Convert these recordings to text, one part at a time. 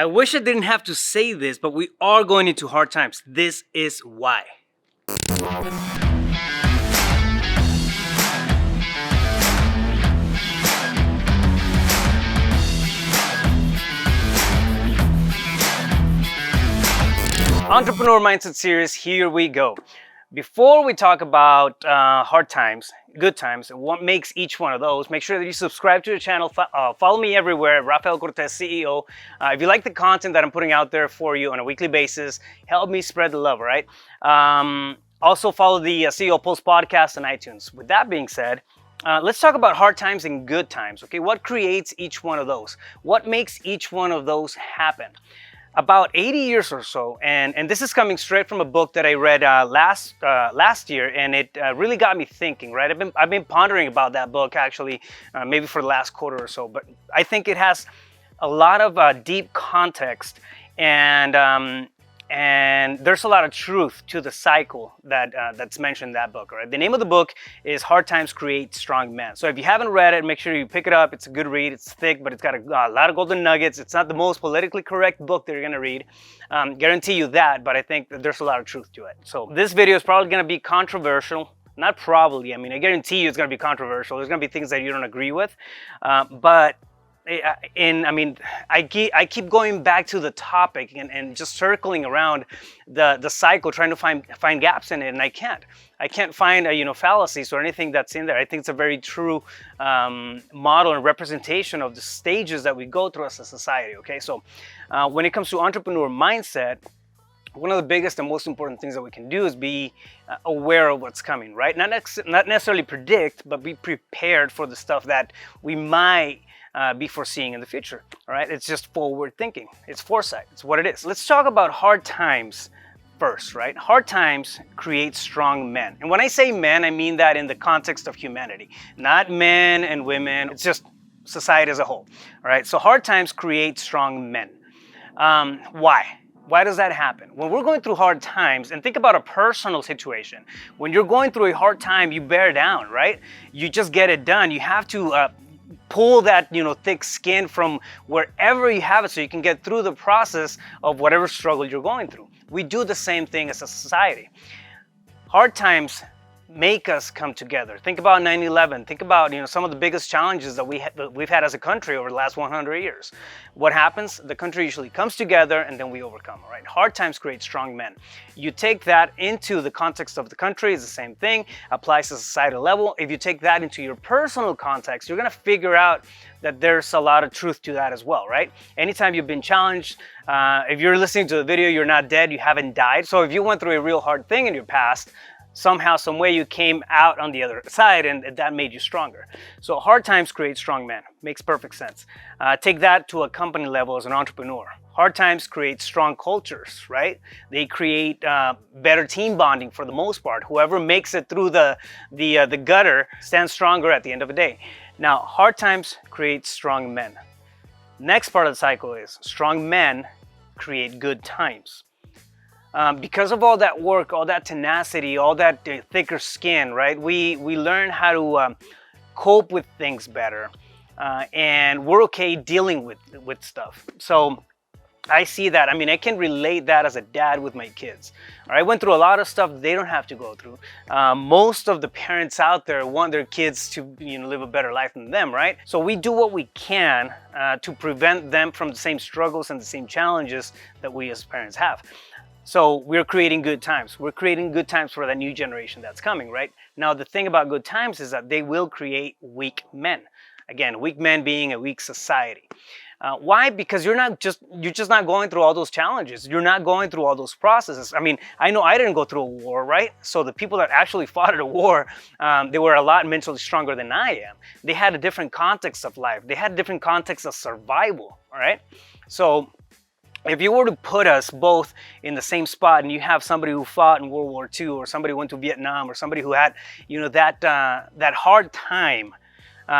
I wish I didn't have to say this, but we are going into hard times. This is why. Entrepreneur Mindset Series, here we go. Before we talk about hard times, good times, and what makes each one of those, make sure that you subscribe to the channel. Follow me everywhere, Rafael Cortez, CEO. If you like the content that I'm putting out there for you on a weekly basis, help me spread the love, all right? Also follow the CEO Pulse podcast on iTunes. With that being said, let's talk about hard times and good times, okay? What creates each one of those? What makes each one of those happen? About 80 years or so, and this is coming straight from a book that I read last year, and it really got me thinking, right? I've been pondering about that book actually, maybe for the last quarter or so, but I think it has a lot of deep context, and there's a lot of truth to the cycle that's mentioned in that book. Right? The name of the book is Hard Times Create Strong Men. So if you haven't read it, make sure you pick it up. It's a good read. It's thick, but it's got a lot of golden nuggets. It's not the most politically correct book that you're going to read. Guarantee you that, but I think that there's a lot of truth to it. So this video is probably going to be controversial. Not probably. I mean, I guarantee you it's going to be controversial. There's going to be things that you don't agree with, but I keep going back to the topic and just circling around the cycle, trying to find gaps in it, and I can't find fallacies or anything that's in there. I think it's a very true model and representation of the stages that we go through as a society. Okay, so when it comes to entrepreneur mindset, one of the biggest and most important things that we can do is be aware of what's coming, right? Not necessarily predict, but be prepared for the stuff that we might be foreseeing in the future. All right, it's just forward thinking. It's foresight. It's what it is. Let's talk about hard times first, right? Hard times create strong men. And when I say men, I mean that in the context of humanity, not men and women. It's just society as a whole. All right, so hard times create strong men. Why? Why does that happen? When we're going through hard times, and think about a personal situation. When you're going through a hard time, you bear down, right? You just get it done. You have to pull that thick skin from wherever you have it so you can get through the process of whatever struggle you're going through. We do the same thing as a society. Hard times make us come together. Think about 9/11. Think about some of the biggest challenges that we've had as a country over the last 100 years. What happens? The country usually comes together and then we overcome. All right. Hard times create strong men. You take that into the context of the country, it's the same thing. Applies to societal level. If you take that into your personal context, you're gonna figure out that there's a lot of truth to that as well, right? Anytime you've been challenged, if you're listening to the video, you're not dead, you haven't died. So if you went through a real hard thing in your past, somehow, some way you came out on the other side and that made you stronger. So hard times create strong men. Makes perfect sense. Take that to a company level as an entrepreneur. Hard times create strong cultures, right? They create better team bonding for the most part. Whoever makes it through the gutter stands stronger at the end of the day. Now, hard times create strong men. Next part of the cycle is strong men create good times. Because of all that work, all that tenacity, all that thicker skin, right? We learn how to cope with things better, and we're okay dealing with stuff. So I see that. I mean, I can relate that as a dad with my kids. All right, I went through a lot of stuff they don't have to go through. Most of the parents out there want their kids to live a better life than them, right? So we do what we can to prevent them from the same struggles and the same challenges that we as parents have. So we're creating good times. We're creating good times for that new generation that's coming, right? Now, the thing about good times is that they will create weak men. Again, weak men being a weak society. Why? Because you're just not going through all those challenges. You're not going through all those processes. I mean, I know I didn't go through a war, right? So the people that actually fought at a war, they were a lot mentally stronger than I am. They had a different context of life. They had a different context of survival, all right? So if you were to put us both in the same spot and you have somebody who fought in World War II or somebody who went to Vietnam or somebody who had, that hard time,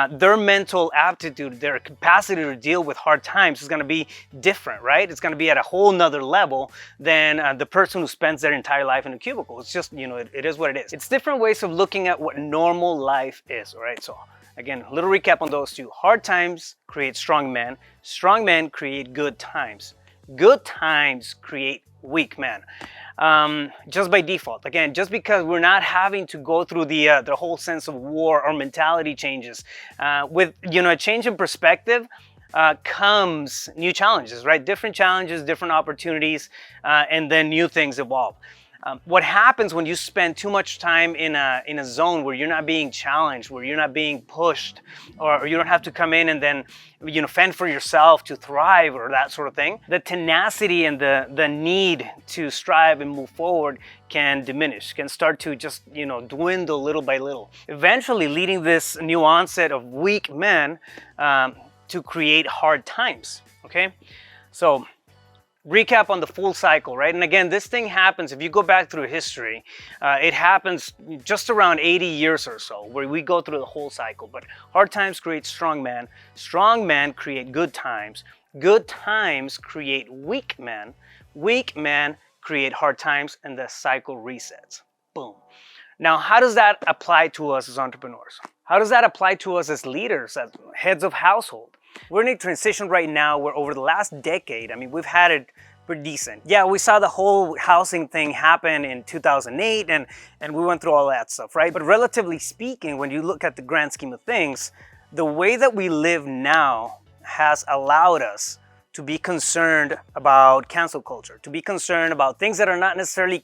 their mental aptitude, their capacity to deal with hard times is going to be different, right? It's going to be at a whole nother level than the person who spends their entire life in a cubicle. It's just, it is what it is. It's different ways of looking at what normal life is, all right? So again, a little recap on those two. Hard times create strong men. Strong men create good times. Good times create weak men. Just by default. Again, just because we're not having to go through the whole sense of war or mentality changes. With a change in perspective comes new challenges, right? Different challenges, different opportunities, and then new things evolve. What happens when you spend too much time in a zone where you're not being challenged, where you're not being pushed, or you don't have to come in and then fend for yourself to thrive or that sort of thing, the tenacity and the need to strive and move forward can diminish, can start to just dwindle little by little, eventually leading this new onset of weak men to create hard times. Okay, so recap on the full cycle, right? And again, this thing happens, if you go back through history, it happens just around 80 years or so, where we go through the whole cycle. But hard times create strong men create good times create weak men create hard times, and the cycle resets. Boom. Now, how does that apply to us as entrepreneurs? How does that apply to us as leaders, as heads of household? We're in a transition right now where over the last decade, we've had it pretty decent. Yeah, we saw the whole housing thing happen in 2008 and we went through all that stuff, right? But relatively speaking, when you look at the grand scheme of things, the way that we live now has allowed us to be concerned about cancel culture, to be concerned about things that are not necessarily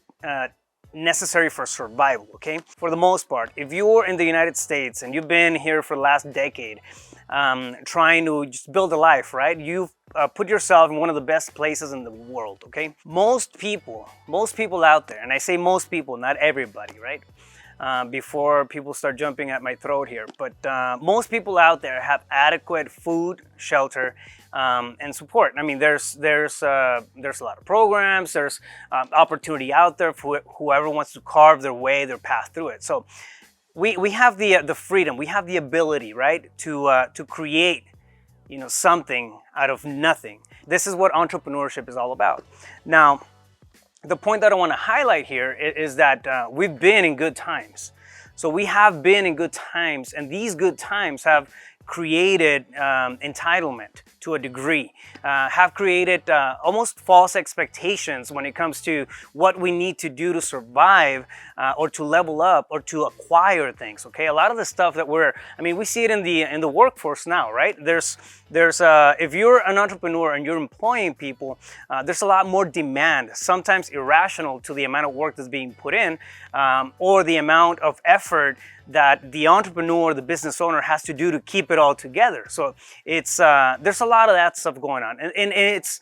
necessary for survival, okay? For the most part, if you're in the United States and you've been here for the last decade, trying to just build a life, right? You've put yourself in one of the best places in the world, okay? Most people out there, and I say most people, not everybody, right? Before people start jumping at my throat here, but most people out there have adequate food, shelter, and support. There's a lot of programs, there's opportunity out there for whoever wants to carve their path through it. So we have the freedom, we have the ability, right, to create something out of nothing. This is what entrepreneurship is all about. Now, the point that I want to highlight here is that we've been in good times. So we have been in good times, and these good times have created entitlement to a degree, have created almost false expectations when it comes to what we need to do to survive or to level up or to acquire things. Okay, a lot of the stuff that we see it in the workforce now, right? There's if you're an entrepreneur and you're employing people, there's a lot more demand, sometimes irrational, to the amount of work that's being put in or the amount of effort that the entrepreneur, the business owner, has to do to keep it all together. So it's there's a lot of that stuff going on, and it's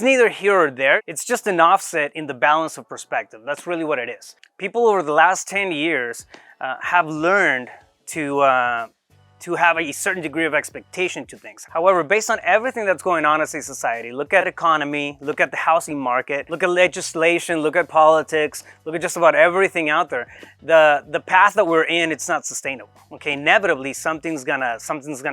neither here or there. It's just an offset in the balance of perspective. That's really what it is. People over the last 10 years have learned to have a certain degree of expectation to things. However, based on everything that's going on as a society, look at economy, look at the housing market, look at legislation, look at politics, look at just about everything out there. The path that we're in, it's not sustainable. Okay, inevitably something's gonna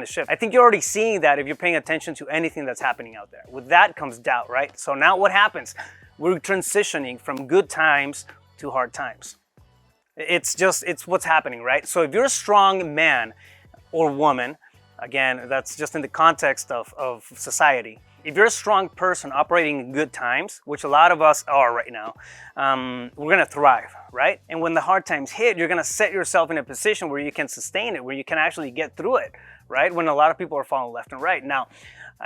shift. I think you're already seeing that if you're paying attention to anything that's happening out there. With that comes doubt, right? So now what happens? We're transitioning from good times to hard times. It's what's happening, right? So if you're a strong man or woman, again, that's just in the context of society. If you're a strong person operating in good times, which a lot of us are right now, we're gonna thrive, right? And when the hard times hit, you're gonna set yourself in a position where you can sustain it, where you can actually get through it, right? When a lot of people are falling left and right. Now,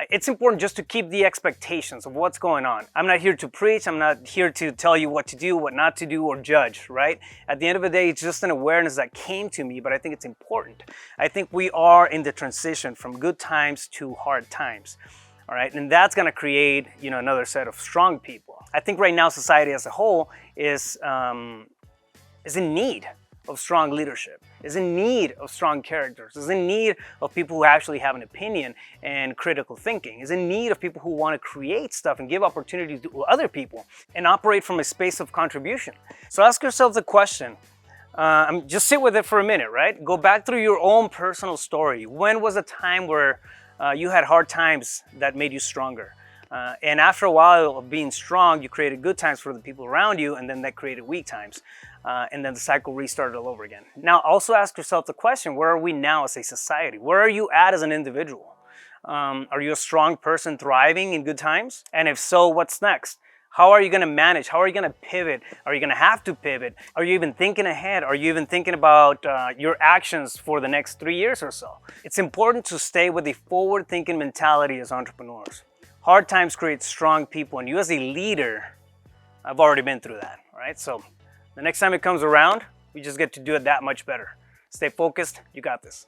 it's important just to keep the expectations of what's going on. I'm not here to preach. I'm not here to tell you what to do, what not to do, or judge, right? At the end of the day, it's just an awareness that came to me, but I think it's important. I think we are in the transition from good times to hard times, all right? And that's gonna create, another set of strong people. I think right now society as a whole is in need of strong leadership, is in need of strong characters, is in need of people who actually have an opinion and critical thinking, is in need of people who want to create stuff and give opportunities to other people and operate from a space of contribution. So ask yourself the question, just sit with it for a minute, right? Go back through your own personal story. When was a time where you had hard times that made you stronger? And after a while of being strong, you created good times for the people around you, and then that created weak times. And then the cycle restarted all over again. Now, also ask yourself the question, where are we now as a society? Where are you at as an individual? Are you a strong person thriving in good times? And if so, what's next? How are you going to manage? How are you going to pivot? Are you going to have to pivot? Are you even thinking ahead? Are you even thinking about your actions for the next 3 years or so? It's important to stay with the forward-thinking mentality as entrepreneurs. Hard times create strong people, and you as a leader, I've already been through that, right? So the next time it comes around, we just get to do it that much better. Stay focused. You got this.